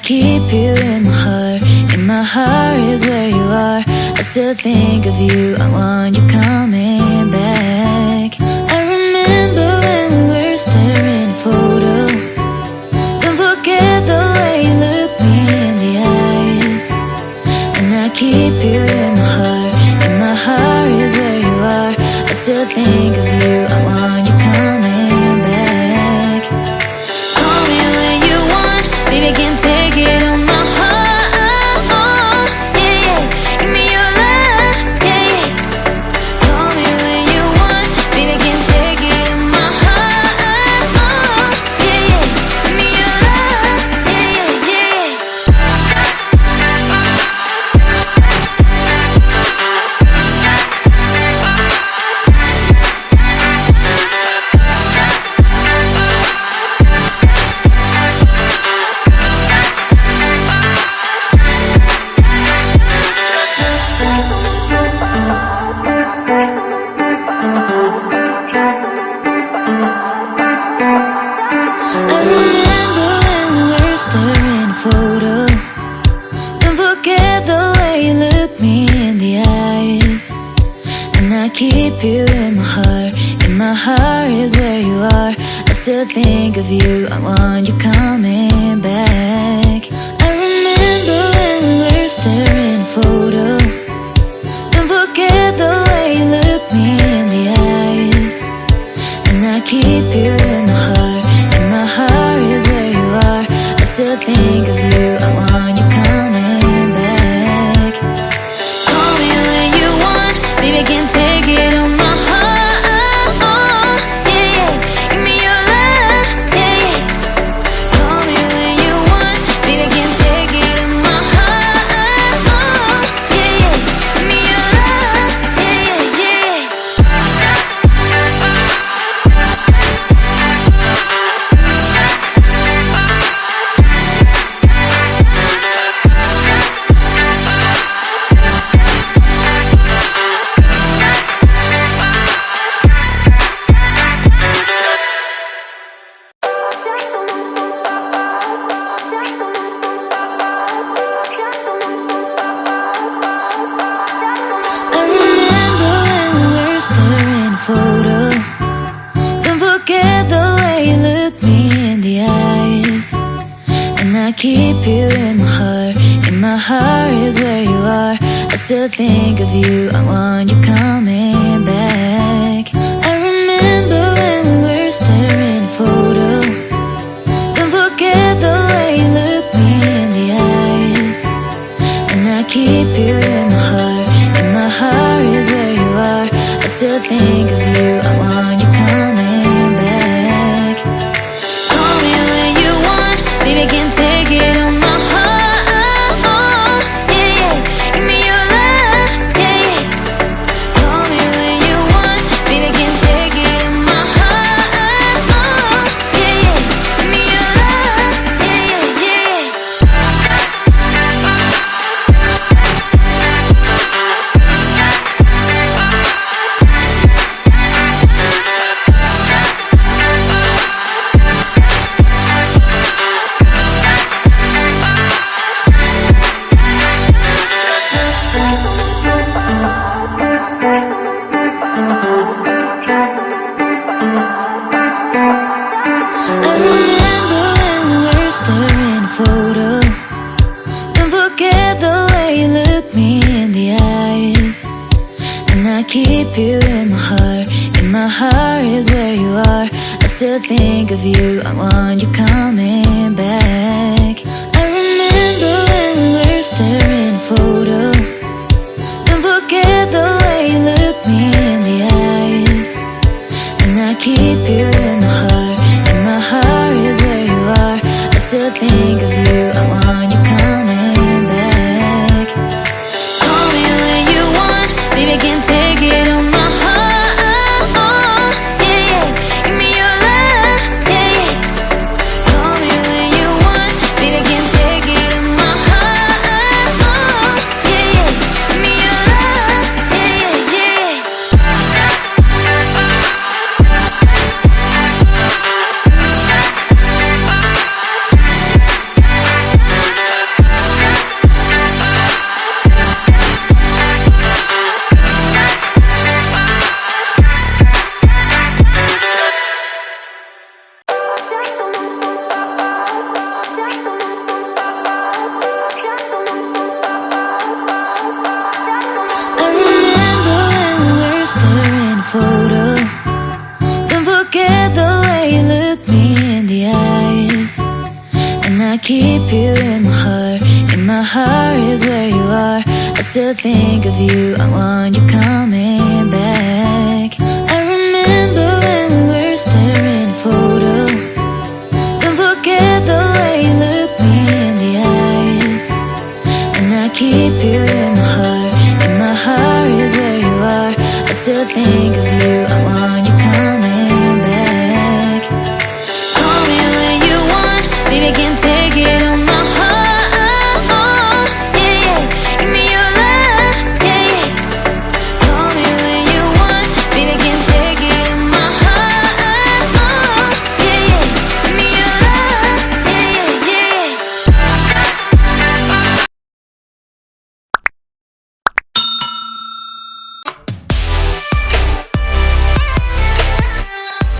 keep you in my heart. In my heart is where you are. I still think of you, I want you coming back. I remember when we were staring at a photo. Don't forget the way you look me in the eyes. And I keep you in my heart. In my heart is where you are. I still think of you, I want you coming back. Call me when you want, baby, I can't take it on my heart. Oh, yeah, yeah. Give me your love, yeah, yeah. Call me when you want, baby, I can't take it on my heart. Oh, yeah, yeah. Give me your love, yeah, yeah, yeah. I remember when we were staring at a photo. Don't forget the way you look me in the eyes. And I keep you in my heart. In my heart is where you are. I still think of you, I want you coming back. I remember when we were staring at a photo. Don't forget the way you look me in the eyes. And I keep you in my heart. In my heart is where you are. I still think of you, I want you coming back. Call me when you want, baby, I can't take it on my heart. Oh, yeah, yeah. Give me your love, yeah, yeah. Call me when you want, baby, I can't take it on my heart. Oh, yeah, yeah. Give me your love, yeah, yeah, yeah. I remember when we were staring at a photo. Don't forget the way you look me in the eyes. And I keep you in my heart. In my heart is where you are. I still think of you, I want you coming back. I remember when we were staring at a photo. Don't forget the way you look me in the eyes. And I keep you in my heart. In my heart is where you are. I still think of you, I want you coming back. Call me when you want, baby, I can't take it on my heart. Oh, yeah, yeah. Give me your love, yeah, yeah. Call me when you want, baby, I can't take it on my heart. Oh, yeah, yeah. Give me your love, yeah, yeah, yeah. I remember when we were staring at a photo. Don't forget the way you look me in the eyes. And I keep you in my heart. In my heart is where you are. I still think of you, I want you coming back. Call me when you want, baby, I can't take it on my heart. Oh, yeah, yeah. Give me your love, yeah, yeah, yeah. Call me when you want, baby, I can't take it on my heart. Oh, yeah, yeah. Give me your love, yeah, yeah, yeah. I remember when we were staring at a photo. Don't forget the way you look me in the eyes. And I keep you in my heart. In my heart is where you are. I still think of you, I want you coming back. I remember when we were staring at a photo. Don't forget the way you look me in the eyes. And I keep you in my heart. In my heart is where you are. I still think of you, I want you coming back. Call me when you want, baby, I can't take it on my heart. Oh, yeah, yeah. Give me your love, yeah, yeah. Call me when you want, baby, I can't take it on my heart. Oh, yeah, yeah. Give me your love, yeah, yeah, yeah. photo. Don't forget the way you look me in the eyes. And I keep you in my heart. In my heart is where you are. I still think of you, I want you coming back. I remember when we were staring at a photo. Don't forget the way you look me in the eyes. And I keep you in my heart. In my heart is where you are. I still think of you, I want you